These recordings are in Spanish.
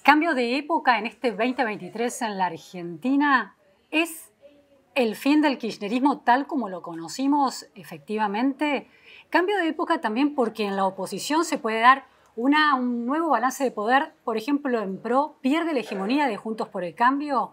Cambio de época en este 2023 en la Argentina. ¿Es el fin del kirchnerismo tal como lo conocimos efectivamente? Cambio de época también porque en la oposición se puede dar un nuevo balance de poder. Por ejemplo, en PRO pierde la hegemonía de Juntos por el Cambio.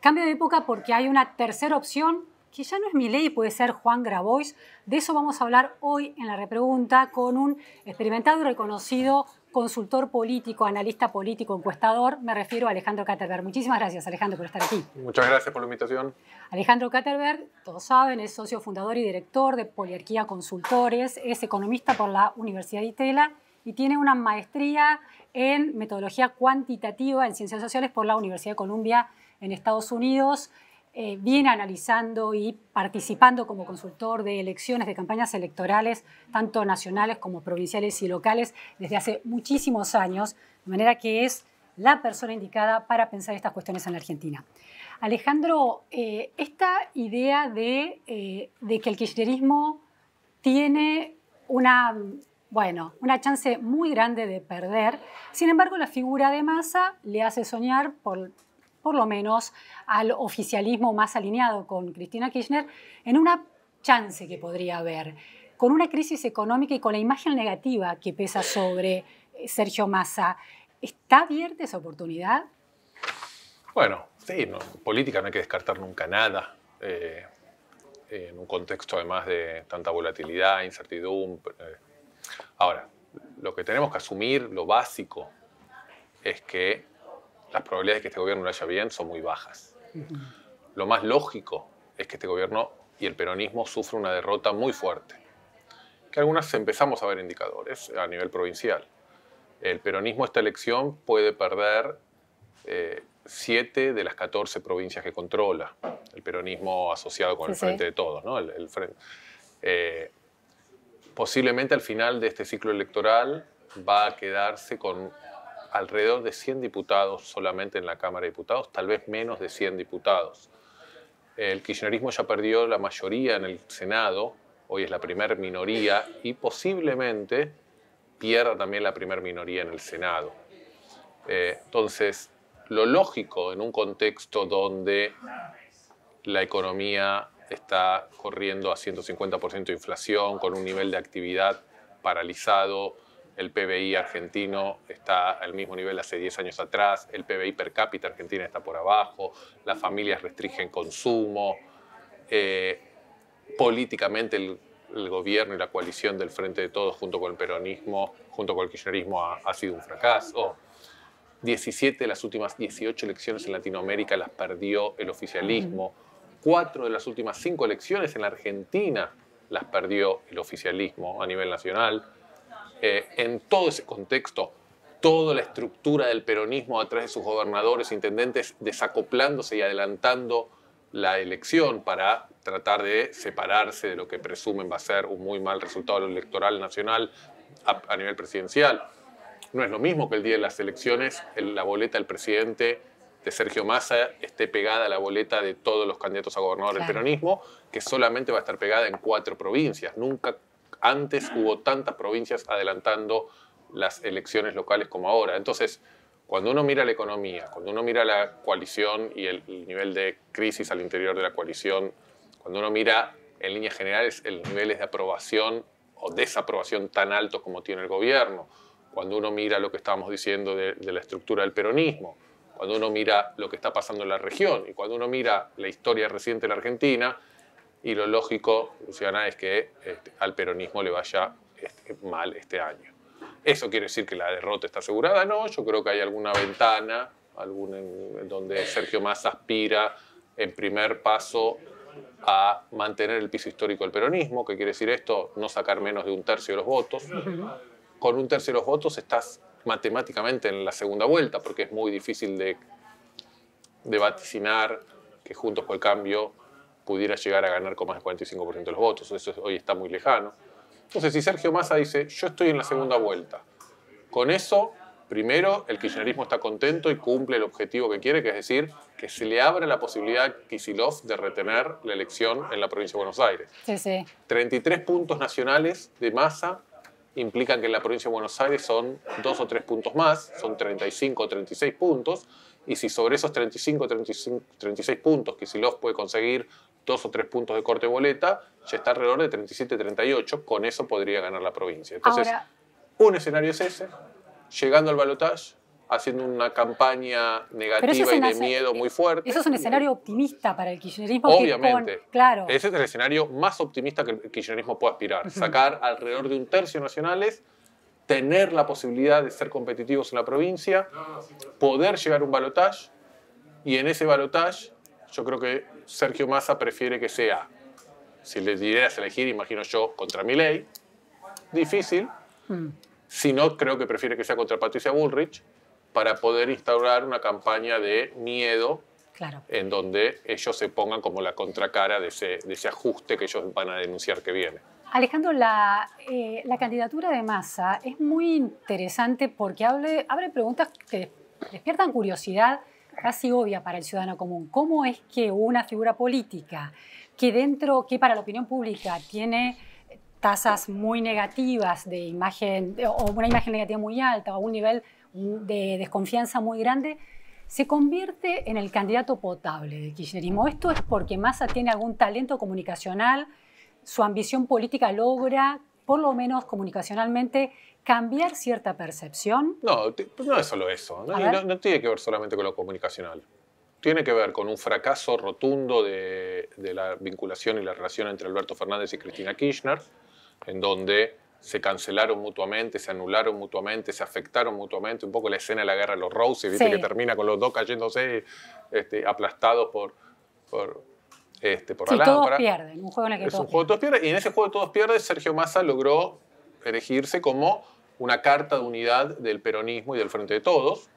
Cambio de época porque hay una tercera opción que ya no es Milei, puede ser Juan Grabois. De eso vamos a hablar hoy en la repregunta con un experimentado y reconocido consultor político, analista político, encuestador. Me refiero a Alejandro Katterberg. Muchísimas gracias, Alejandro, por estar aquí. Muchas gracias por la invitación. Alejandro Katterberg, todos saben, es socio fundador y director de Poliarquía Consultores, es economista por la Universidad de Itela y tiene una maestría en metodología cuantitativa en ciencias sociales por la Universidad de Columbia en Estados Unidos. Viene analizando y participando como consultor de elecciones, de campañas electorales, tanto nacionales como provinciales y locales, desde hace muchísimos años, de manera que es la persona indicada para pensar estas cuestiones en la Argentina. Alejandro, esta idea de que el kirchnerismo tiene una chance muy grande de perder, sin embargo la figura de Massa le hace soñar por lo menos al oficialismo más alineado con Cristina Kirchner, en una chance que podría haber, con una crisis económica y con la imagen negativa que pesa sobre Sergio Massa. ¿Está abierta esa oportunidad? Bueno, sí, en política no hay que descartar nunca nada. En un contexto además de tanta volatilidad, incertidumbre. Ahora, lo que tenemos que asumir, lo básico, es que las probabilidades de que este gobierno lo haya bien son muy bajas. Lo más lógico es que este gobierno y el peronismo sufran una derrota muy fuerte. Que algunas empezamos a ver indicadores a nivel provincial. El peronismo esta elección puede perder 7 de las 14 provincias que controla. El peronismo asociado con el Frente de Todos, ¿no? Posiblemente al final de este ciclo electoral va a quedarse con alrededor de 100 diputados solamente en la Cámara de Diputados, tal vez menos de 100 diputados. El kirchnerismo ya perdió la mayoría en el Senado, hoy es la primer minoría, y posiblemente pierda también la primer minoría en el Senado. Entonces, lo lógico en un contexto donde la economía está corriendo a 150% de inflación, con un nivel de actividad paralizado, el PBI argentino está al mismo nivel de hace 10 años atrás, el PBI per cápita argentino está por abajo, las familias restringen consumo, políticamente el gobierno y la coalición del Frente de Todos junto con el peronismo, junto con el kirchnerismo ha sido un fracaso. 17 de las últimas 18 elecciones en Latinoamérica las perdió el oficialismo. 4 de las últimas 5 elecciones en la Argentina las perdió el oficialismo a nivel nacional. En todo ese contexto, toda la estructura del peronismo a través de sus gobernadores, intendentes, desacoplándose y adelantando la elección para tratar de separarse de lo que presumen va a ser un muy mal resultado electoral nacional a nivel presidencial. No es lo mismo que el día de las elecciones la boleta del presidente de Sergio Massa esté pegada a la boleta de todos los candidatos a gobernador del peronismo, que solamente va a estar pegada en 4 provincias. Nunca antes hubo tantas provincias adelantando las elecciones locales como ahora. Entonces, cuando uno mira la economía, cuando uno mira la coalición y el nivel de crisis al interior de la coalición, cuando uno mira en líneas generales el niveles de aprobación o desaprobación tan altos como tiene el gobierno, cuando uno mira lo que estábamos diciendo de la estructura del peronismo, cuando uno mira lo que está pasando en la región y cuando uno mira la historia reciente de la Argentina, y lo lógico, Luciana, es que al peronismo le vaya mal este año. ¿Eso quiere decir que la derrota está asegurada? No, yo creo que hay alguna ventana en donde Sergio Massa aspira en primer paso a mantener el piso histórico del peronismo. ¿Qué quiere decir esto? No sacar menos de 1/3 de los votos. Con 1/3 de los votos estás matemáticamente en la segunda vuelta, porque es muy difícil de vaticinar que Juntos por el Cambio pudiera llegar a ganar con más del 45% de los votos. Eso hoy está muy lejano. Entonces, si Sergio Massa dice, yo estoy en la segunda vuelta, con eso, primero, el kirchnerismo está contento y cumple el objetivo que quiere, que es decir, que se le abre la posibilidad a Kicillof de retener la elección en la provincia de Buenos Aires. 33 puntos nacionales de Massa implican que en la provincia de Buenos Aires son 2 o 3 puntos más, son 35 o 36 puntos, y si sobre esos 35 o 36 puntos Kicillof puede conseguir 2 o 3 puntos de corte boleta, ya está alrededor de 37, 38, con eso podría ganar la provincia. Entonces, ahora, un escenario es ese, llegando al balotaje, haciendo una campaña negativa y de miedo muy fuerte. Eso es un escenario optimista para el kirchnerismo. Obviamente. Claro. Ese es el escenario más optimista que el kirchnerismo puede aspirar. Sacar alrededor de un tercio nacionales, tener la posibilidad de ser competitivos en la provincia, poder llegar a un balotaje, y en ese balotaje yo creo que Sergio Massa prefiere que sea, si le dieras a elegir, imagino yo, contra Milei, difícil. Si no, creo que prefiere que sea contra Patricia Bullrich, para poder instaurar una campaña de miedo, claro, en donde ellos se pongan como la contracara de ese ajuste que ellos van a denunciar que viene. Alejandro, la candidatura de Massa es muy interesante porque abre preguntas que despiertan curiosidad casi obvia para el ciudadano común. ¿Cómo es que una figura política que para la opinión pública tiene tasas muy negativas de imagen, o una imagen negativa muy alta, o un nivel de desconfianza muy grande, se convierte en el candidato potable del kirchnerismo? ¿Esto es porque Massa tiene algún talento comunicacional? ¿Su ambición política logra, por lo menos comunicacionalmente, cambiar cierta percepción? No, no es solo eso. No tiene que ver solamente con lo comunicacional. Tiene que ver con un fracaso rotundo de la vinculación y la relación entre Alberto Fernández y Cristina Kirchner, en donde se cancelaron mutuamente, se anularon mutuamente, se afectaron mutuamente. Un poco la escena de la guerra de los Roses, ¿viste? Que termina con los dos cayéndose aplastados por la lámpara. Todos pierden, un juego en el que es un juego de todos pierden. Y en ese juego de todos pierden, Sergio Massa logró erigirse como una carta de unidad del peronismo y del Frente de Todos,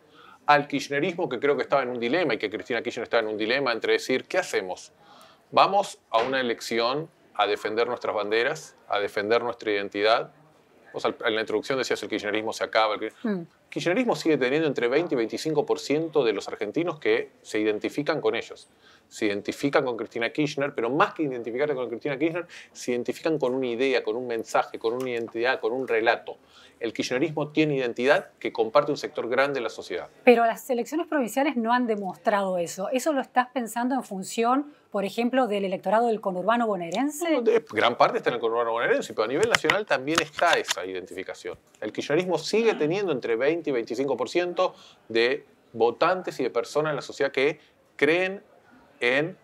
al kirchnerismo, que creo que estaba en un dilema, y que Cristina Kirchner estaba en un dilema entre decir, ¿qué hacemos? ¿Vamos a una elección a defender nuestras banderas, a defender nuestra identidad? Vos en la introducción decías el kirchnerismo se acaba. El kirchnerismo sigue teniendo entre 20 y 25% de los argentinos que se identifican con ellos. Se identifican con Cristina Kirchner, pero más que identificarse con Cristina Kirchner, se identifican con una idea, con un mensaje, con una identidad, con un relato. El kirchnerismo tiene identidad que comparte un sector grande de la sociedad. Pero las elecciones provinciales no han demostrado eso. ¿Eso lo estás pensando en función, por ejemplo, del electorado del conurbano bonaerense? No, gran parte está en el conurbano bonaerense, pero a nivel nacional también está esa identificación. El kirchnerismo sigue teniendo entre 20 y 25% de votantes y de personas en la sociedad que creen en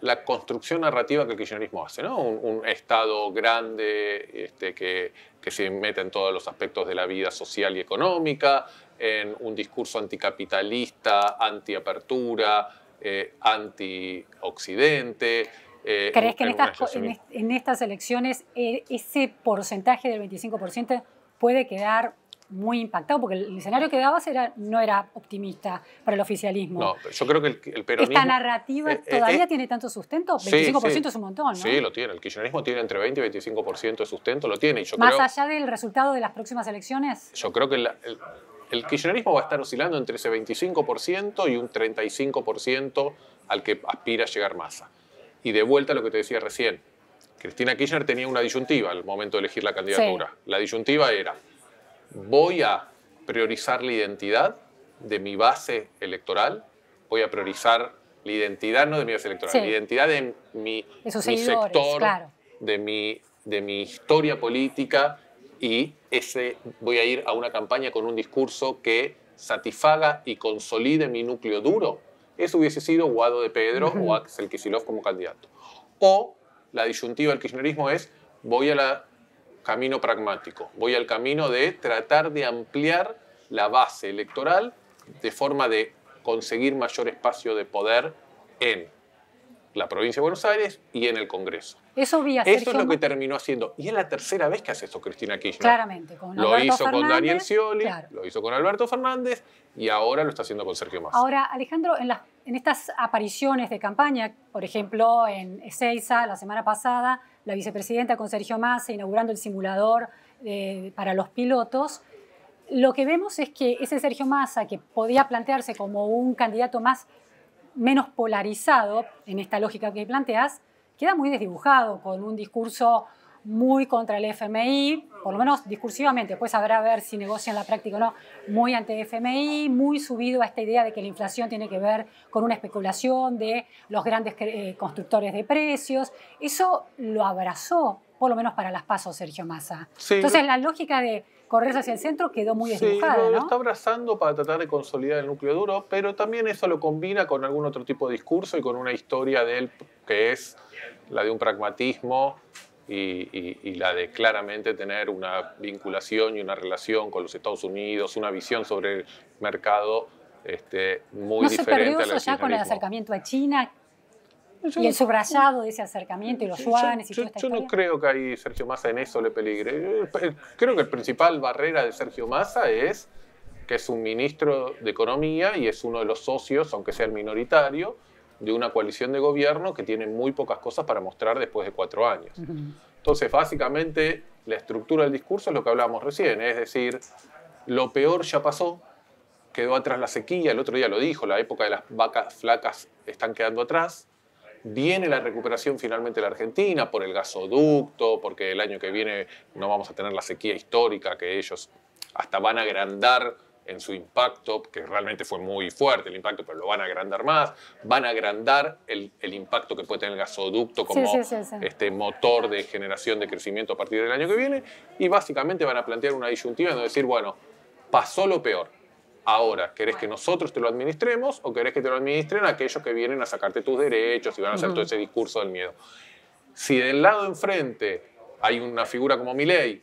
la construcción narrativa que el kirchnerismo hace, ¿no? Un Estado grande que se mete en todos los aspectos de la vida social y económica, en un discurso anticapitalista, antiapertura, anti-occidente. ¿Crees que en estas elecciones ese porcentaje del 25% puede quedar muy impactado? Porque el escenario que dabas no era optimista para el oficialismo. No, pero yo creo que el peronismo... ¿Esta narrativa todavía tiene tanto sustento? 25% es un montón, ¿no? Sí, lo tiene. El kirchnerismo tiene entre 20 y 25% de sustento, lo tiene. Y yo ¿Más allá del resultado de las próximas elecciones? Yo creo que el kirchnerismo va a estar oscilando entre ese 25% y un 35% al que aspira a llegar Massa. Y de vuelta a lo que te decía recién, Cristina Kirchner tenía una disyuntiva al momento de elegir la candidatura. Sí. La disyuntiva era, voy a priorizar la identidad de mi base electoral, voy a priorizar la identidad no de mi base electoral, la identidad de mi sector, claro, de mi historia política, y voy a ir a una campaña con un discurso que satisfaga y consolide mi núcleo duro. Eso hubiese sido Guado de Pedro o Axel Kicillof como candidato. O la disyuntiva del kirchnerismo es, voy al camino pragmático, voy al camino de tratar de ampliar la base electoral de forma de conseguir mayor espacio de poder en la provincia de Buenos Aires y en el Congreso. Eso es lo que terminó haciendo. Y es la tercera vez que hace eso Cristina Kirchner. Claramente. Lo hizo con Daniel Scioli, claro, lo hizo con Alberto Fernández y ahora lo está haciendo con Sergio Massa. Ahora, Alejandro, en estas apariciones de campaña, por ejemplo, en Ezeiza, la semana pasada, la vicepresidenta con Sergio Massa inaugurando el simulador para los pilotos, lo que vemos es que ese Sergio Massa, que podía plantearse como un candidato menos polarizado en esta lógica que planteas, queda muy desdibujado, con un discurso muy contra el FMI, por lo menos discursivamente, después habrá a ver si negocia en la práctica o no, muy anti-FMI, muy subido a esta idea de que la inflación tiene que ver con una especulación de los grandes constructores de precios. Eso lo abrazó, por lo menos para las PASO, Sergio Massa. Sí, entonces la lógica de correrse hacia el centro quedó muy desdibujada, lo ¿no? está abrazando para tratar de consolidar el núcleo duro, pero también eso lo combina con algún otro tipo de discurso y con una historia de él que es la de un pragmatismo y la de claramente tener una vinculación y una relación con los Estados Unidos, una visión sobre el mercado muy ¿No diferente se perdió al eso ya con el kirchnerismo. acercamiento a China y el subrayado de ese acercamiento y los yuanes y toda esta Yo historia? no creo que ahí Sergio Massa en eso le peligre. Creo que la principal barrera de Sergio Massa es que es un ministro de Economía y es uno de los socios, aunque sea el minoritario, de una coalición de gobierno que tiene muy pocas cosas para mostrar después de 4 años. Entonces, básicamente, la estructura del discurso es lo que hablábamos recién, es decir, lo peor ya pasó, quedó atrás la sequía, el otro día lo dijo, la época de las vacas flacas están quedando atrás, viene la recuperación finalmente de la Argentina por el gasoducto, porque el año que viene no vamos a tener la sequía histórica que ellos hasta van a agrandar en su impacto, que realmente fue muy fuerte el impacto, pero lo van a agrandar más, van a agrandar el impacto que puede tener el gasoducto como motor de generación de crecimiento a partir del año que viene, y básicamente van a plantear una disyuntiva en decir, bueno, pasó lo peor, ahora, ¿querés que nosotros te lo administremos o querés que te lo administren aquellos que vienen a sacarte tus derechos y van a hacer todo ese discurso del miedo? Si del lado de enfrente hay una figura como Milei,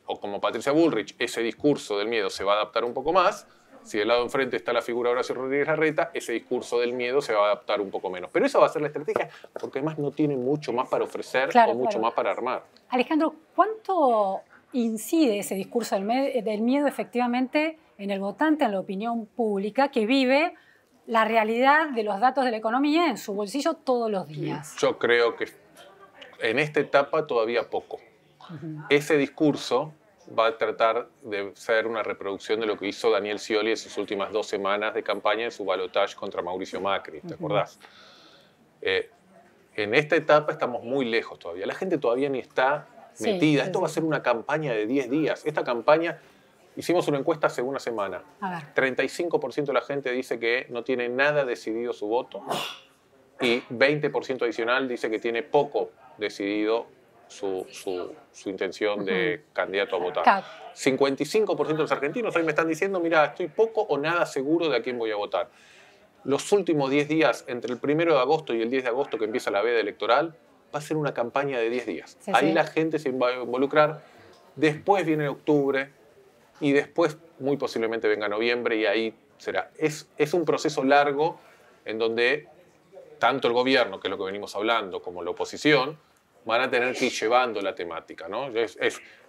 o como Patricia Bullrich, ese discurso del miedo se va a adaptar un poco más. Si del lado de enfrente está la figura de Horacio Rodríguez Larreta, ese discurso del miedo se va a adaptar un poco menos. Pero esa va a ser la estrategia, porque además no tiene mucho más para ofrecer o mucho más para armar. Alejandro, ¿cuánto incide ese discurso del miedo efectivamente en el votante, en la opinión pública, que vive la realidad de los datos de la economía en su bolsillo todos los días? Yo creo que en esta etapa todavía poco. Ese discurso va a tratar de ser una reproducción de lo que hizo Daniel Scioli en sus últimas 2 semanas de campaña en su balotaje contra Mauricio Macri, ¿te acordás? En esta etapa estamos muy lejos todavía. La gente todavía ni está metida. Esto va a ser una campaña de 10 días. Esta campaña, hicimos una encuesta hace una semana. 35% de la gente dice que no tiene nada decidido su voto y 20% adicional dice que tiene poco decidido su intención de candidato a votar. 55% de los argentinos hoy me están diciendo, mira, estoy poco o nada seguro de a quién voy a votar. Los últimos 10 días, entre el 1 de agosto y el 10 de agosto que empieza la veda electoral, va a ser una campaña de 10 días. Ahí la gente se va a involucrar. Después viene octubre y después muy posiblemente venga noviembre y ahí será. Es un proceso largo en donde tanto el gobierno, que es lo que venimos hablando, como la oposición, van a tener que ir llevando la temática, ¿no?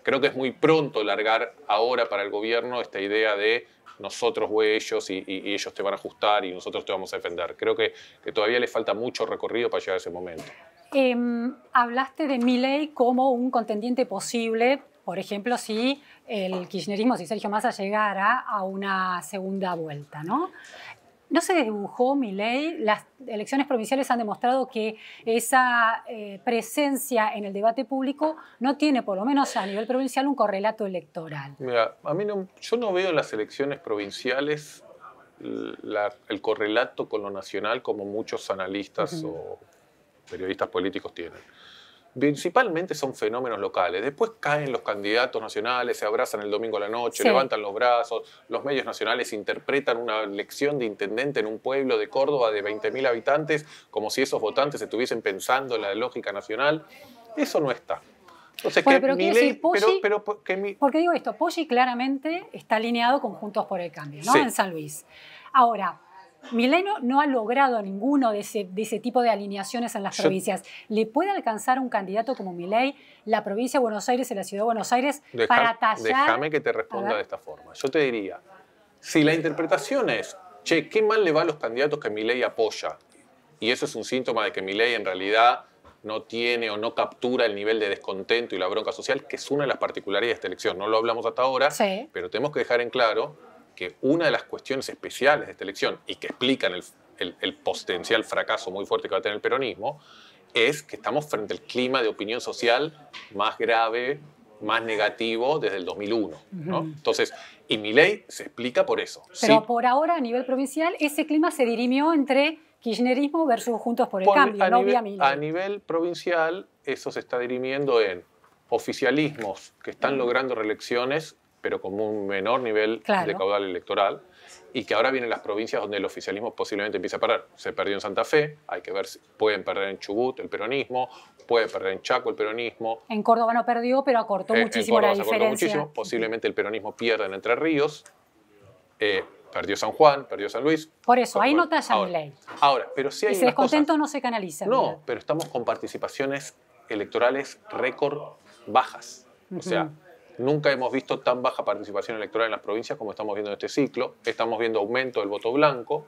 Creo que es muy pronto largar ahora para el gobierno esta idea de nosotros o ellos y ellos te van a ajustar y nosotros te vamos a defender. Creo que todavía le falta mucho recorrido para llegar a ese momento. Hablaste de Milei como un contendiente posible, por ejemplo, si el kirchnerismo, si Sergio Massa llegara a una segunda vuelta, ¿no? ¿No se desdibujó Milei? Las elecciones provinciales han demostrado que esa presencia en el debate público no tiene, por lo menos a nivel provincial, un correlato electoral. Mira, yo no veo en las elecciones provinciales el correlato con lo nacional como muchos analistas o periodistas políticos tienen. Principalmente son fenómenos locales. Después caen los candidatos nacionales, se abrazan el domingo a la noche, levantan los brazos, los medios nacionales interpretan una elección de intendente en un pueblo de Córdoba de 20.000 habitantes como si esos votantes estuviesen pensando en la lógica nacional. Eso no está. Entonces, bueno, pero quiero decir, Poggi, porque digo esto, Poggi claramente está alineado con Juntos por el Cambio, ¿no? En San Luis. Ahora, Milei no ha logrado ninguno de ese tipo de alineaciones en las provincias. ¿Le puede alcanzar un candidato como Milei la provincia de Buenos Aires y la ciudad de Buenos Aires para tallar? Déjame que te responda de esta forma. Yo te diría, si la interpretación es, che, qué mal le va a los candidatos que Milei apoya, y eso es un síntoma de que Milei en realidad no tiene o no captura el nivel de descontento y la bronca social, que es una de las particularidades de esta elección. No lo hablamos hasta ahora, pero tenemos que dejar en claro que una de las cuestiones especiales de esta elección y que explican el potencial fracaso muy fuerte que va a tener el peronismo es que estamos frente al clima de opinión social más grave, más negativo desde el 2001, ¿no? Entonces, y Milei se explica por eso. Pero sí, por ahora, a nivel provincial, ese clima se dirimió entre kirchnerismo versus Juntos por el Cambio, no vía Milei. a nivel provincial, eso se está dirimiendo en oficialismos que están logrando reelecciones, pero con un menor nivel de caudal electoral, y que ahora vienen las provincias donde el oficialismo posiblemente empieza a parar. Se perdió en Santa Fe, hay que ver si pueden perder en Chubut el peronismo, puede perder en Chaco el peronismo. En Córdoba no perdió, pero acortó muchísimo la diferencia. Muchísimo. Posiblemente el peronismo pierda en Entre Ríos. Perdió San Juan, perdió San Luis. Por eso, ahí no talla Milei. Ahora, pero sí hay ese descontento no se canaliza. No, pero estamos con participaciones electorales récord bajas. O sea, nunca hemos visto tan baja participación electoral en las provincias como estamos viendo en este ciclo. Estamos viendo aumento del voto blanco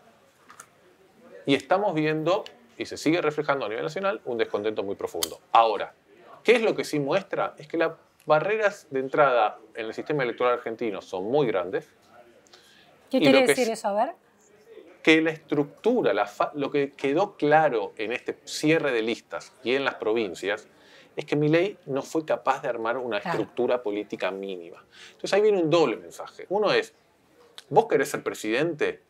y estamos viendo, y se sigue reflejando a nivel nacional, un descontento muy profundo. Ahora, ¿qué es lo que sí muestra? Es que las barreras de entrada en el sistema electoral argentino son muy grandes. ¿Qué quiere decir eso? A ver. Que la estructura, lo que quedó claro en este cierre de listas y en las provincias, es que Milei no fue capaz de armar una estructura política mínima. Entonces ahí viene un doble mensaje. Uno es, vos querés ser presidente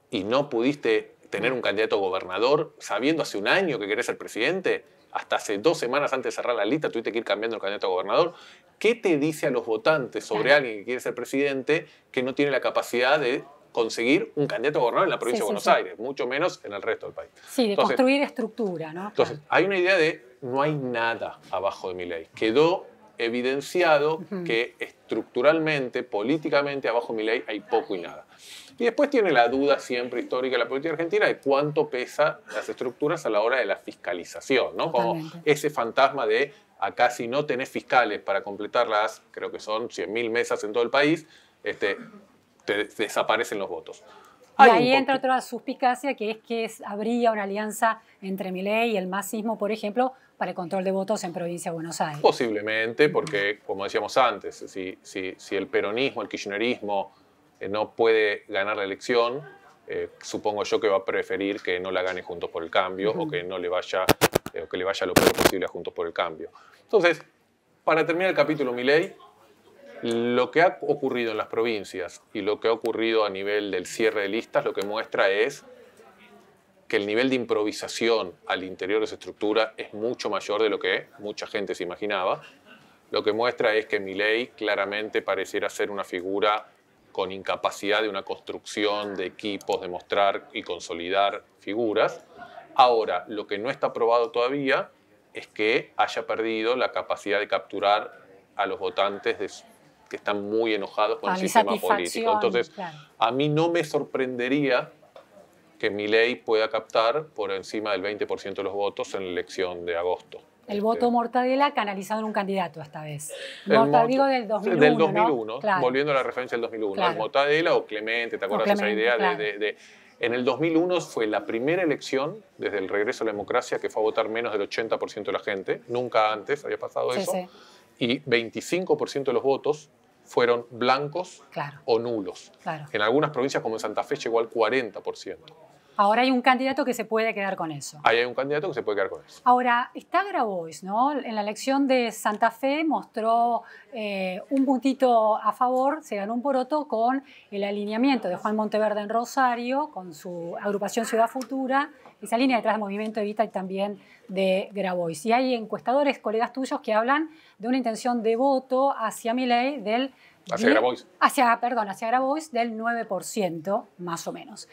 y no pudiste tener un candidato a gobernador sabiendo hace un año que querés ser presidente, hasta hace 2 semanas antes de cerrar la lista tuviste que ir cambiando el candidato a gobernador. ¿Qué te dice a los votantes sobre alguien que quiere ser presidente que no tiene la capacidad de conseguir un candidato a gobernador en la provincia de Buenos Aires, mucho menos en el resto del país? Sí, de construir estructura, ¿no? Entonces, hay una idea de no hay nada abajo de Milei. Quedó evidenciado que estructuralmente, políticamente, abajo de Milei hay poco y nada. Y después tiene la duda siempre histórica de la política argentina de cuánto pesan las estructuras a la hora de la fiscalización, ¿no? Como ese fantasma de acá si no tenés fiscales para completar las, creo que son 100.000 mesas en todo el país, te desaparecen los votos. Y ahí entra otra suspicacia, que es que habría una alianza entre Milei y el masismo, por ejemplo, para el control de votos en provincia de Buenos Aires. Posiblemente, porque, como decíamos antes, si el peronismo, el kirchnerismo no puede ganar la elección, supongo yo que va a preferir que no la gane Juntos por el Cambio o que no le vaya, que le vaya lo peor posible a Juntos por el Cambio. Entonces, para terminar el capítulo Milei, lo que ha ocurrido en las provincias y lo que ha ocurrido a nivel del cierre de listas, lo que muestra es que el nivel de improvisación al interior de esa estructura es mucho mayor de lo que mucha gente se imaginaba. Lo que muestra es que Milei claramente pareciera ser una figura con incapacidad de una construcción de equipos, de mostrar y consolidar figuras. Ahora, lo que no está probado todavía es que haya perdido la capacidad de capturar a los votantes que están muy enojados con el sistema político. Entonces, a mí no me sorprendería que Milei pueda captar por encima del 20% de los votos en la elección de agosto. El voto Mortadela canalizado en un candidato esta vez. Digo del 2001, del 2001, ¿no? Claro. Volviendo a la referencia del 2001. Claro. El Mortadela o Clemente, ¿te acuerdas de esa idea? Claro. En el 2001 fue la primera elección desde el regreso a la democracia que fue a votar menos del 80% de la gente. Nunca antes había pasado eso. Sí. Y 25% de los votos fueron blancos o nulos. Claro. En algunas provincias, como en Santa Fe, llegó al 40%. Ahora hay un candidato que se puede quedar con eso. Ahí hay un candidato que se puede quedar con eso. Ahora, está Grabois, ¿no? En la elección de Santa Fe mostró un puntito a favor, se ganó un poroto con el alineamiento de Juan Monteverde en Rosario, con su agrupación Ciudad Futura, esa línea detrás del Movimiento Evita y también de Grabois. Y hay encuestadores, colegas tuyos, que hablan de una intención de voto hacia Milei del... Hacia Grabois. Hacia Grabois del 9%, más o menos.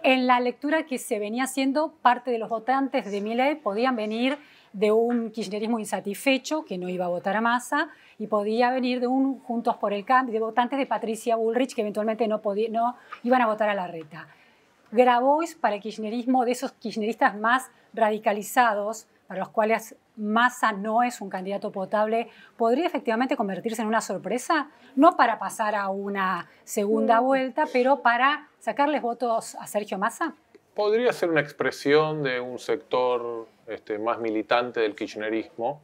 En la lectura que se venía haciendo, parte de los votantes de Milei podían venir de un kirchnerismo insatisfecho, que no iba a votar a Massa, y podía venir de un Juntos por el Cambio, de votantes de Patricia Bullrich, que eventualmente no iban a votar a Larreta. Grabois, para el kirchnerismo, de esos kirchneristas más radicalizados, para los cuales Massa no es un candidato potable, ¿podría efectivamente convertirse en una sorpresa? No para pasar a una segunda vuelta, pero para sacarles votos a Sergio Massa. Podría ser una expresión de un sector más militante del kirchnerismo.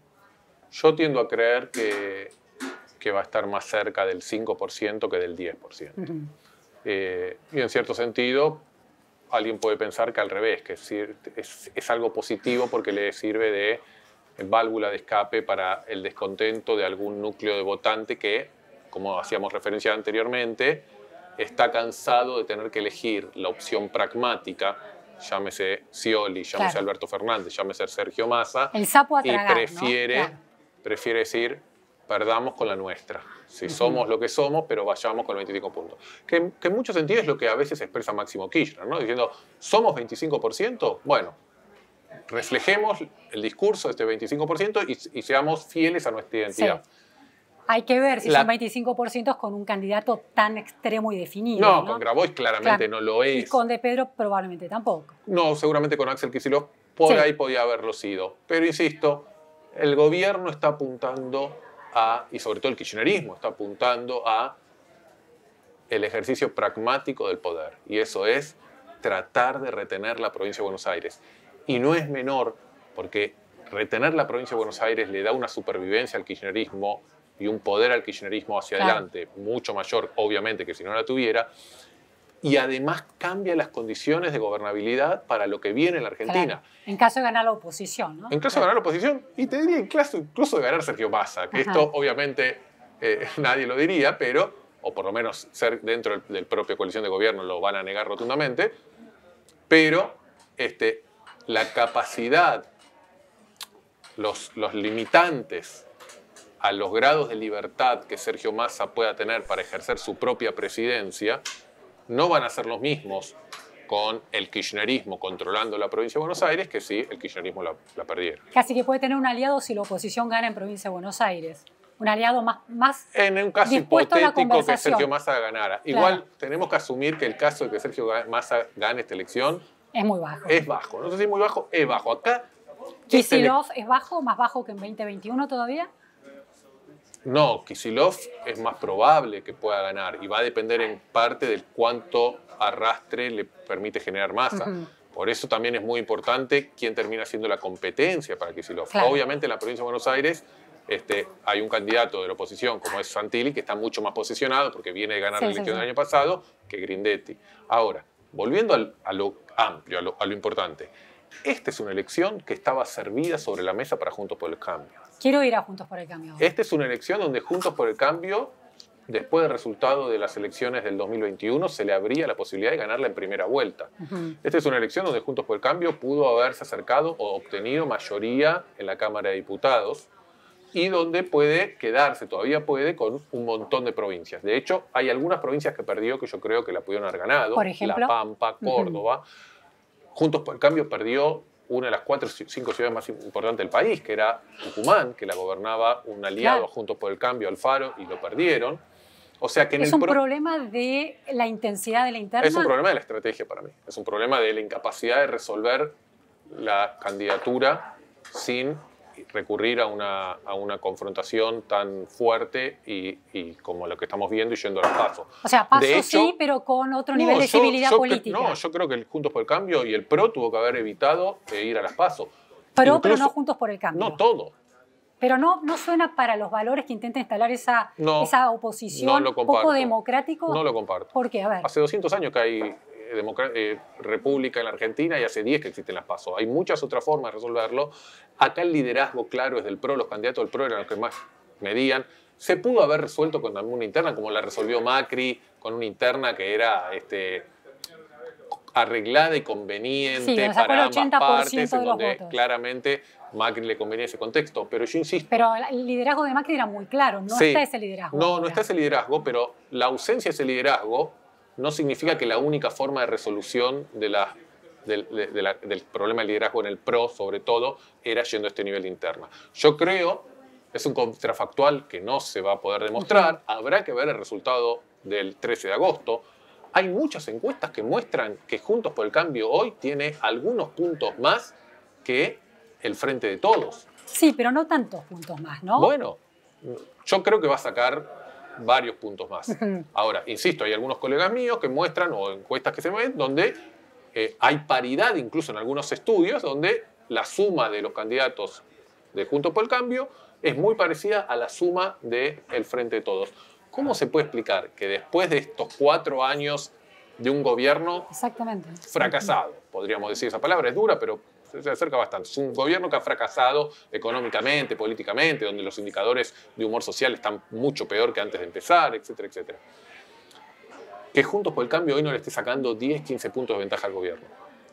Yo tiendo a creer que va a estar más cerca del 5% que del 10%. Y en cierto sentido, alguien puede pensar que al revés, que es algo positivo porque le sirve de válvula de escape para el descontento de algún núcleo de votante que, como hacíamos referencia anteriormente, está cansado de tener que elegir la opción pragmática, llámese Scioli, llámese Alberto Fernández, llámese Sergio Massa, el sapo a y tragar, prefiere decir, perdamos con la nuestra. Si somos lo que somos, pero vayamos con los 25 puntos. Que en muchos sentidos es lo que a veces expresa Máximo Kirchner, ¿no? Diciendo, ¿somos 25%? Bueno, reflejemos el discurso de este 25% y seamos fieles a nuestra identidad. Sí. Hay que ver si son 25% con un candidato tan extremo y definido. No, con Grabois claramente no lo es. Y con De Pedro probablemente tampoco. No, seguramente con Axel Kicillof por ahí podía haberlo sido. Pero insisto, el gobierno está apuntando y sobre todo el kirchnerismo está apuntando a el ejercicio pragmático del poder. Y eso es tratar de retener la provincia de Buenos Aires. Y no es menor, porque retener la provincia de Buenos Aires le da una supervivencia al kirchnerismo y un poder al kirchnerismo hacia adelante mucho mayor, obviamente, que si no la tuviera. Y además cambia las condiciones de gobernabilidad para lo que viene en la Argentina. Claro. En caso de ganar la oposición, ¿no? En caso de ganar la oposición, y te diría incluso de ganar Sergio Massa, que esto obviamente nadie lo diría, pero, o por lo menos ser dentro del propio coalición de gobierno lo van a negar rotundamente, pero la capacidad, los limitantes a los grados de libertad que Sergio Massa pueda tener para ejercer su propia presidencia no van a ser los mismos con el kirchnerismo controlando la provincia de Buenos Aires que si el kirchnerismo la perdiera. Casi que puede tener un aliado si la oposición gana en provincia de Buenos Aires. Un aliado más en un caso hipotético que Sergio Massa ganara. Igual tenemos que asumir que el caso de que Sergio Massa gane esta elección es muy bajo. Es bajo. No sé si muy bajo, es bajo. Acá ¿Kicillof es bajo? ¿Más bajo que en 2021 todavía? No, Kicillof es más probable que pueda ganar y va a depender en parte de cuánto arrastre le permite generar Massa. Por eso también es muy importante quién termina siendo la competencia para Kicillof. Claro. Obviamente en la provincia de Buenos Aires hay un candidato de la oposición como es Santilli que está mucho más posicionado porque viene de ganar la elección del año pasado que Grindetti. Ahora, volviendo a lo amplio, a lo importante. Esta es una elección que estaba servida sobre la mesa para Juntos por el Cambio. Quiero ir a Juntos por el Cambio. Esta es una elección donde Juntos por el Cambio, después del resultado de las elecciones del 2021, se le abría la posibilidad de ganarla en primera vuelta. Esta es una elección donde Juntos por el Cambio pudo haberse acercado o obtenido mayoría en la Cámara de Diputados y donde puede quedarse, todavía puede, con un montón de provincias. De hecho, hay algunas provincias que perdió que yo creo que la pudieron haber ganado. Por ejemplo, La Pampa, Córdoba. Juntos por el Cambio perdió una de las 4 o 5 ciudades más importantes del país, que era Tucumán, que la gobernaba un aliado Juntos por el Cambio, Alfaro, y lo perdieron. O sea que ¿Es un problema de la intensidad de la interna? Es un problema de la estrategia para mí. Es un problema de la incapacidad de resolver la candidatura sin recurrir a una confrontación tan fuerte y como lo que estamos viendo y yendo a los pasos. O sea, paso de hecho, sí, pero con otro nivel de civilidad política. No, yo creo que el Juntos por el Cambio y el PRO tuvo que haber evitado ir a las PASO. Pero no Juntos por el Cambio. No todo. Pero no suena para los valores que intenta instalar esa oposición poco democrático. No lo comparto. ¿Por qué? A ver. Hace 200 años que hay república en la Argentina y hace 10 que existen las PASO. Hay muchas otras formas de resolverlo. Acá el liderazgo claro es del PRO, los candidatos del PRO eran los que más medían. Se pudo haber resuelto con una interna como la resolvió Macri, con una interna que era arreglada y conveniente para ambas partes, en donde claramente Macri le convenía ese contexto. Pero yo insisto... Pero el liderazgo de Macri era muy claro, no está ese liderazgo. No está ese liderazgo, pero la ausencia de ese liderazgo no significa que la única forma de resolución del problema del liderazgo en el PRO, sobre todo, era yendo a este nivel de interna. Yo creo, es un contrafactual que no se va a poder demostrar, habrá que ver el resultado del 13 de agosto. Hay muchas encuestas que muestran que Juntos por el Cambio hoy tiene algunos puntos más que el Frente de Todos. Sí, pero no tantos puntos más, ¿no? Bueno, yo creo que va a sacar varios puntos más. Ahora, insisto, hay algunos colegas míos que muestran, o encuestas que se ven, donde hay paridad, incluso en algunos estudios, donde la suma de los candidatos de Juntos por el Cambio es muy parecida a la suma del Frente de Todos. ¿Cómo se puede explicar que después de estos 4 años de un gobierno Exactamente. fracasado. Podríamos decir, esa palabra es dura, pero se acerca bastante. Es un gobierno que ha fracasado económicamente, políticamente, donde los indicadores de humor social están mucho peor que antes de empezar, etcétera, etcétera. Que Juntos por el Cambio hoy no le esté sacando 10, 15 puntos de ventaja al gobierno.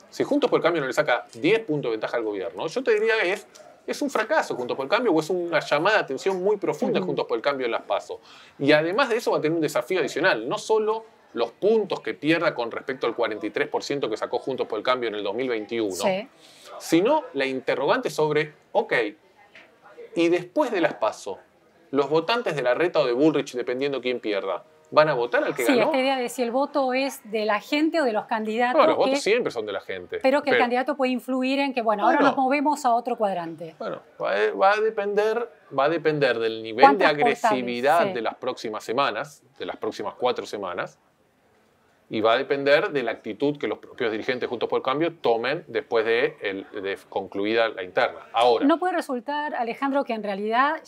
Si Juntos por el Cambio no le saca 10 puntos de ventaja al gobierno, yo te diría que es un fracaso Juntos por el Cambio o es una llamada de atención muy profunda Juntos por el Cambio en las PASO. Y además de eso va a tener un desafío adicional, no solo los puntos que pierda con respecto al 43% que sacó Juntos por el Cambio en el 2021, sí, sino la interrogante sobre, ok, y después de las PASO, los votantes de Larreta o de Bullrich, dependiendo quién pierda, ¿van a votar al que ganó? Sí, esta idea de si el voto es de la gente o de los candidatos. No, los votos siempre son de la gente. Pero que el candidato puede influir en que, bueno, ahora nos movemos a otro cuadrante. Bueno, va a depender del nivel de agresividad de las próximas semanas, de las próximas 4 semanas, y va a depender de la actitud que los propios dirigentes Juntos por el Cambio tomen después de concluida la interna. Ahora, ¿no puede resultar, Alejandro, que en realidad,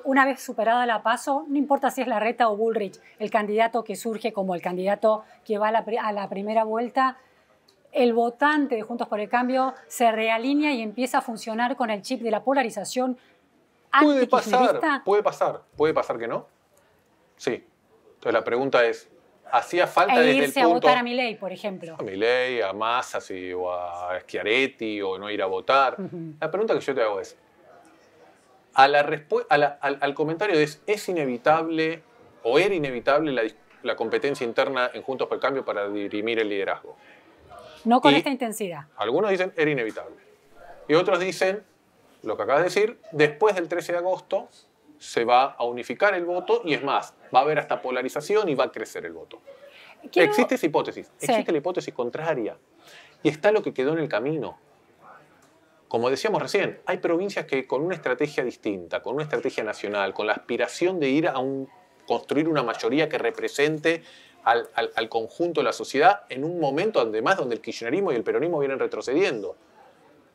una vez superada la PASO, no importa si es Larreta o Bullrich, el candidato que surge como el candidato que va a la primera vuelta, el votante de Juntos por el Cambio se realinea y empieza a funcionar con el chip de la polarización antikirchnerista? Puede pasar que no. Sí. Entonces la pregunta es, ¿hacía falta desde el punto... a votar a Milei, por ejemplo? A Milei, a Massa, o a Schiaretti, o no ir a votar. La pregunta que yo te hago es, al comentario de ¿es inevitable o era inevitable la competencia interna en Juntos por el Cambio para dirimir el liderazgo? No con esta intensidad. Algunos dicen era inevitable. Y otros dicen, lo que acabas de decir, después del 13 de agosto se va a unificar el voto y es más, va a haber hasta polarización y va a crecer el voto. Existe esa hipótesis, existe la hipótesis contraria y está lo que quedó en el camino. Como decíamos recién, hay provincias que con una estrategia distinta, con una estrategia nacional, con la aspiración de ir a construir una mayoría que represente al conjunto de la sociedad en un momento además donde el kirchnerismo y el peronismo vienen retrocediendo.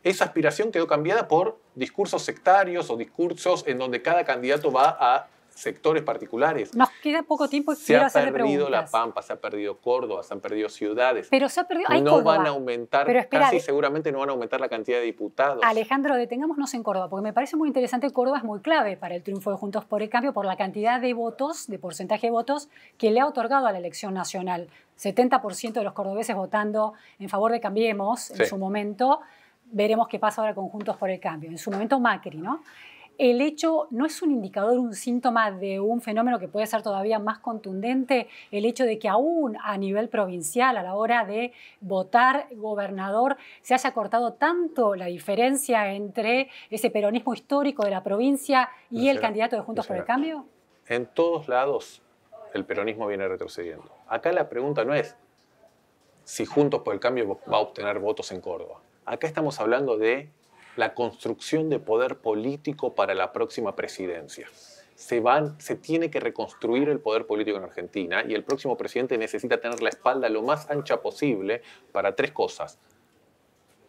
Esa aspiración quedó cambiada por discursos sectarios o discursos en donde cada candidato va a sectores particulares. Nos queda poco tiempo y se ha perdido La Pampa, se ha perdido Córdoba, se han perdido ciudades. Pero se ha perdido... No van a aumentar, casi seguramente no van a aumentar la cantidad de diputados. Alejandro, detengámonos en Córdoba, porque me parece muy interesante. Córdoba es muy clave para el triunfo de Juntos por el Cambio por la cantidad de votos, de porcentaje de votos que le ha otorgado a la elección nacional. 70% de los cordobeses votando en favor de Cambiemos en su momento. Veremos qué pasa ahora con Juntos por el Cambio. En su momento Macri, ¿no? El hecho no es un indicador, un síntoma de un fenómeno que puede ser todavía más contundente, el hecho de que aún a nivel provincial, a la hora de votar gobernador, se haya cortado tanto la diferencia entre ese peronismo histórico de la provincia y el candidato de Juntos por el Cambio. En todos lados el peronismo viene retrocediendo. Acá la pregunta no es si Juntos por el Cambio va a obtener votos en Córdoba. Acá estamos hablando de la construcción de poder político para la próxima presidencia. Se tiene que reconstruir el poder político en Argentina y el próximo presidente necesita tener la espalda lo más ancha posible para 3 cosas.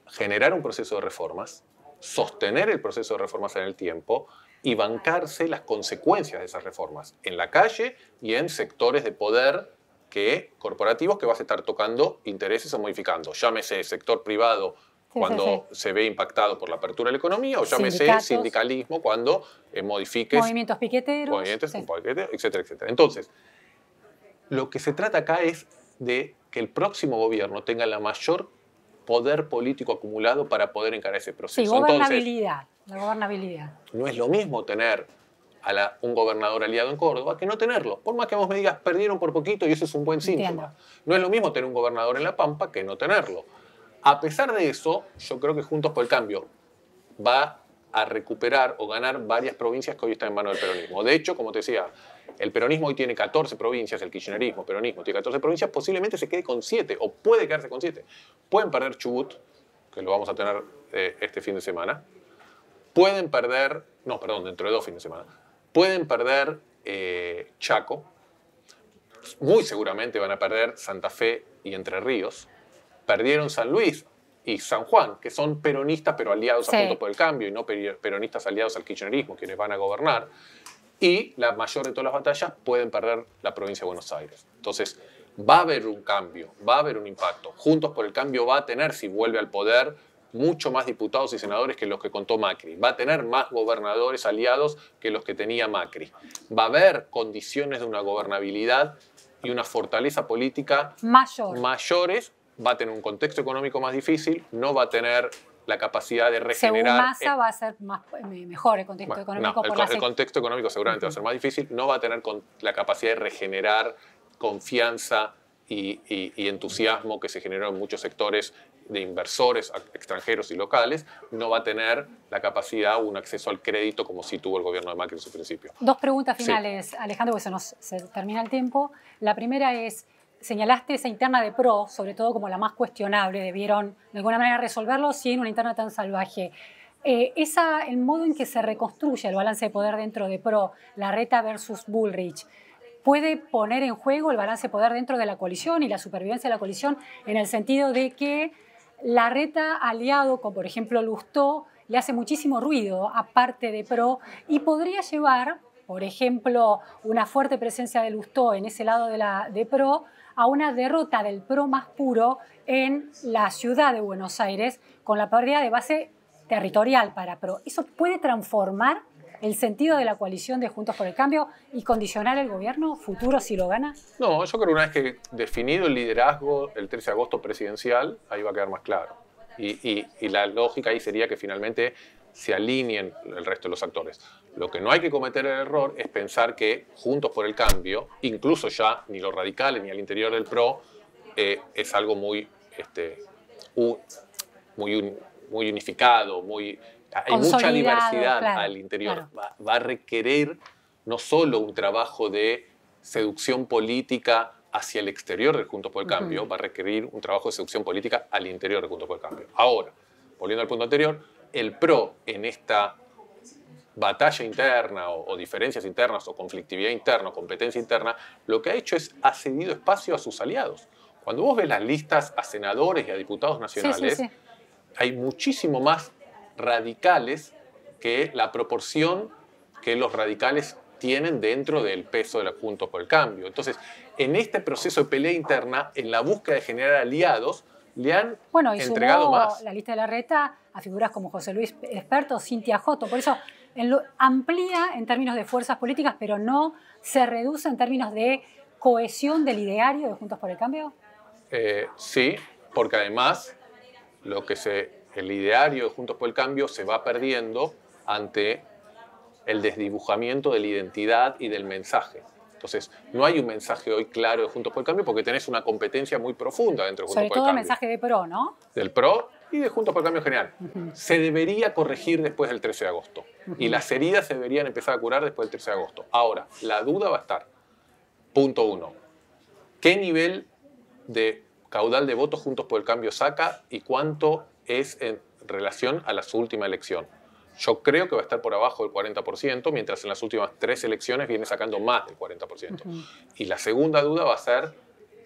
Generar un proceso de reformas, sostener el proceso de reformas en el tiempo y bancarse las consecuencias de esas reformas en la calle y en sectores de poder corporativos que vas a estar tocando intereses o modificando. Llámese sector privado cuando se ve impactado por la apertura de la economía, o llámese sindicalismo cuando modifiques... Movimientos piqueteros. Etcétera, etcétera. Entonces, lo que se trata acá es de que el próximo gobierno tenga la mayor poder político acumulado para poder encarar ese proceso. Sí, gobernabilidad. La gobernabilidad. No es lo mismo tener un gobernador aliado en Córdoba que no tenerlo. Por más que vos me digas, perdieron por poquito y eso es un buen síntoma. Entiendo. No es lo mismo tener un gobernador en La Pampa que no tenerlo. A pesar de eso, yo creo que Juntos por el Cambio va a recuperar o ganar varias provincias que hoy están en manos del peronismo. De hecho, como te decía, el peronismo hoy tiene 14 provincias, el kirchnerismo, peronismo, tiene 14 provincias, posiblemente se quede con 7 o puede quedarse con 7. Pueden perder Chubut, que lo vamos a tener este fin de semana. Pueden perder, dentro de 2 fines de semana. Pueden perder Chaco. Muy seguramente van a perder Santa Fe y Entre Ríos. Perdieron San Luis y San Juan, que son peronistas pero aliados a Juntos por el Cambio y no peronistas aliados al kirchnerismo, quienes van a gobernar. Y la mayor de todas las batallas pueden perder la provincia de Buenos Aires. Entonces, Va a haber un cambio, va a haber un impacto. Juntos por el Cambio va a tener, si vuelve al poder, mucho más diputados y senadores que los que contó Macri. Va a tener más gobernadores aliados que los que tenía Macri. Va a haber condiciones de una gobernabilidad y una fortaleza política mayores. Va a tener un contexto económico más difícil, no va a tener la capacidad de regenerar... Según Massa va a ser mejor el contexto económico. No, el contexto económico seguramente va a ser más difícil, no va a tener la capacidad de regenerar confianza y entusiasmo que se generó en muchos sectores de inversores extranjeros y locales, no va a tener la capacidad o un acceso al crédito como sí tuvo el gobierno de Macri en su principio. Dos preguntas finales, sí. Alejandro, porque se termina el tiempo. La primera es, señalaste esa interna de PRO, sobre todo como la más cuestionable, debieron de alguna manera resolverlo sin una interna tan salvaje. El modo en que se reconstruye el balance de poder dentro de PRO, Larreta versus Bullrich, ¿puede poner en juego el balance de poder dentro de la coalición y la supervivencia de la coalición en el sentido de que Larreta, aliado con, por ejemplo, Lustó, le hace muchísimo ruido aparte de PRO y podría llevar, por ejemplo, una fuerte presencia de Lustó en ese lado de PRO a una derrota del PRO más puro en la ciudad de Buenos Aires con la pérdida de base territorial para PRO? ¿Eso puede transformar el sentido de la coalición de Juntos por el Cambio y condicionar el gobierno futuro si lo gana? No, yo creo que una vez que definido el liderazgo el 13 de agosto presidencial, ahí va a quedar más claro. Y la lógica ahí sería que finalmente se alineen el resto de los actores. Lo que no hay que cometer el error es pensar que Juntos por el Cambio, incluso ya ni los radicales ni al interior del PRO, es algo muy unificado, hay mucha diversidad, claro, al interior. Claro. Va a requerir no solo un trabajo de seducción política hacia el exterior de Juntos por el Cambio, va a requerir un trabajo de seducción política al interior de Juntos por el Cambio. Ahora, volviendo al punto anterior, el PRO en esta batalla interna o diferencias internas o conflictividad interna o competencia interna, lo que ha hecho es ha cedido espacio a sus aliados. Cuando vos ves las listas a senadores y a diputados nacionales, sí. Hay muchísimo más radicales que la proporción que los radicales tienen dentro del peso de los Juntos por el Cambio. Entonces, en este proceso de pelea interna, en la búsqueda de generar aliados, le han entregado más. La lista de Larreta a figuras como José Luis Experto, Cintia Jotto. Por eso amplía en términos de fuerzas políticas, pero no se reduce en términos de cohesión del ideario de Juntos por el Cambio. Sí, porque además el ideario de Juntos por el Cambio se va perdiendo ante el desdibujamiento de la identidad y del mensaje. Entonces, no hay un mensaje hoy claro de Juntos por el Cambio porque tenés una competencia muy profunda dentro de Juntos por el Cambio. Sobre todo el mensaje de PRO, ¿no? Del PRO y de Juntos por el Cambio en general. Se debería corregir después del 13 de agosto. Y las heridas se deberían empezar a curar después del 13 de agosto. Ahora, la duda va a estar. Punto 1. ¿Qué nivel de caudal de votos Juntos por el Cambio saca y cuánto es en relación a la última elección? Yo creo que va a estar por abajo del 40%, mientras en las últimas 3 elecciones viene sacando más del 40%. Y la segunda duda va a ser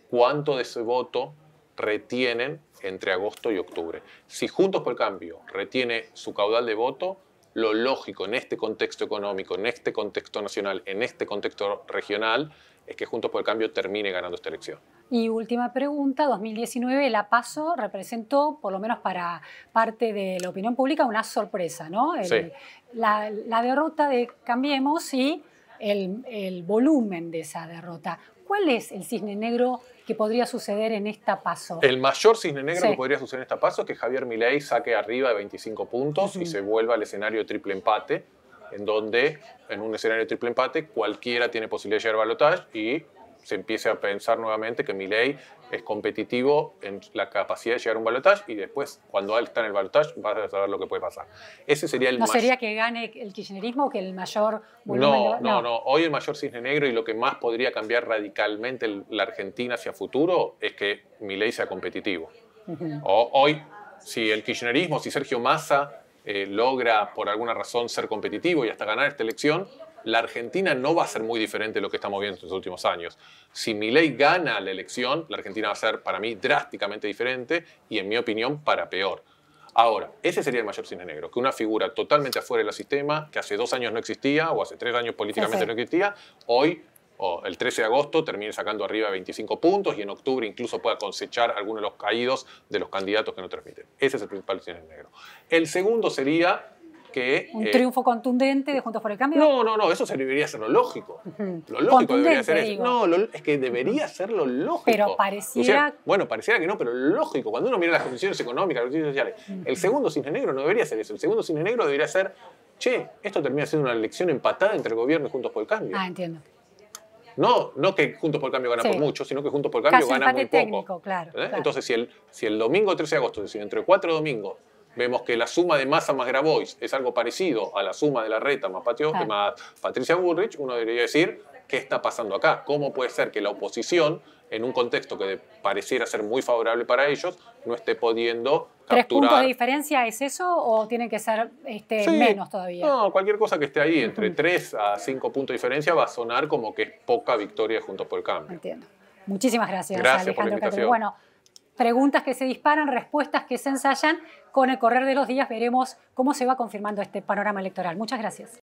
cuánto de ese voto retienen entre agosto y octubre. Si Juntos por el Cambio retiene su caudal de voto, lo lógico en este contexto económico, en este contexto nacional, en este contexto regional, es que Juntos por el Cambio termine ganando esta elección. Y última pregunta, 2019 la PASO representó, por lo menos para parte de la opinión pública, una sorpresa, ¿no? Sí. La derrota de Cambiemos y el volumen de esa derrota. ¿Cuál es el cisne negro que podría suceder en esta PASO? El mayor cisne negro que podría suceder en esta PASO es que Javier Milei saque arriba de 25 puntos y se vuelva al escenario de triple empate, en donde en un escenario de triple empate cualquiera tiene posibilidad de llegar al balotaje y se empiece a pensar nuevamente que Milei es competitivo en la capacidad de llegar a un balotaje y después, cuando él está en el balotaje, vas a saber lo que puede pasar. Ese sería el ¿No sería que gane el kirchnerismo o que el mayor volumen? No. Hoy el mayor cisne negro y lo que más podría cambiar radicalmente la Argentina hacia futuro es que Milei sea competitivo. Hoy, si el kirchnerismo, si Sergio Massa logra por alguna razón ser competitivo y hasta ganar esta elección, la Argentina no va a ser muy diferente de lo que estamos viendo en estos últimos años. Si Milei gana la elección, la Argentina va a ser, para mí, drásticamente diferente y, en mi opinión, para peor. Ahora, ese sería el mayor cisne negro, que una figura totalmente afuera del sistema, que hace 2 años no existía o hace 3 años políticamente no existía, hoy o el 13 de agosto termine sacando arriba de 25 puntos y en octubre incluso pueda cosechar algunos de los caídos de los candidatos que no transmiten. Ese es el principal cisne negro. El segundo sería que... ¿Un triunfo contundente de Juntos por el Cambio? No, eso debería ser lo lógico. Lo lógico debería ser eso. No, es que debería ser lo lógico. Pero pareciera... Bueno, pareciera que no, pero lógico. Cuando uno mira las condiciones económicas, las condiciones sociales, el segundo cisne negro no debería ser eso. El segundo cisne negro debería ser, che, esto termina siendo una elección empatada entre el gobierno y Juntos por el Cambio. Entiendo. No que Juntos por el Cambio gana por mucho, sino que Juntos por el Cambio gana muy técnico, poco. Claro. Entonces, si el domingo 13 de agosto, es decir, entre 4 domingos, vemos que la suma de Massa más Grabois es algo parecido a la suma de Larreta más Patricia Bullrich, uno debería decir, ¿qué está pasando acá? ¿Cómo puede ser que la oposición, en un contexto que pareciera ser muy favorable para ellos, no esté pudiendo capturar... ¿3 puntos de diferencia es eso o tiene que ser menos todavía? No, cualquier cosa que esté ahí, entre 3 a 5 puntos de diferencia, va a sonar como que es poca victoria Juntos por el Cambio. Entiendo. Muchísimas gracias, Gracias por la Alejandro invitación. Bueno, preguntas que se disparan, respuestas que se ensayan. Con el correr de los días veremos cómo se va confirmando este panorama electoral. Muchas gracias.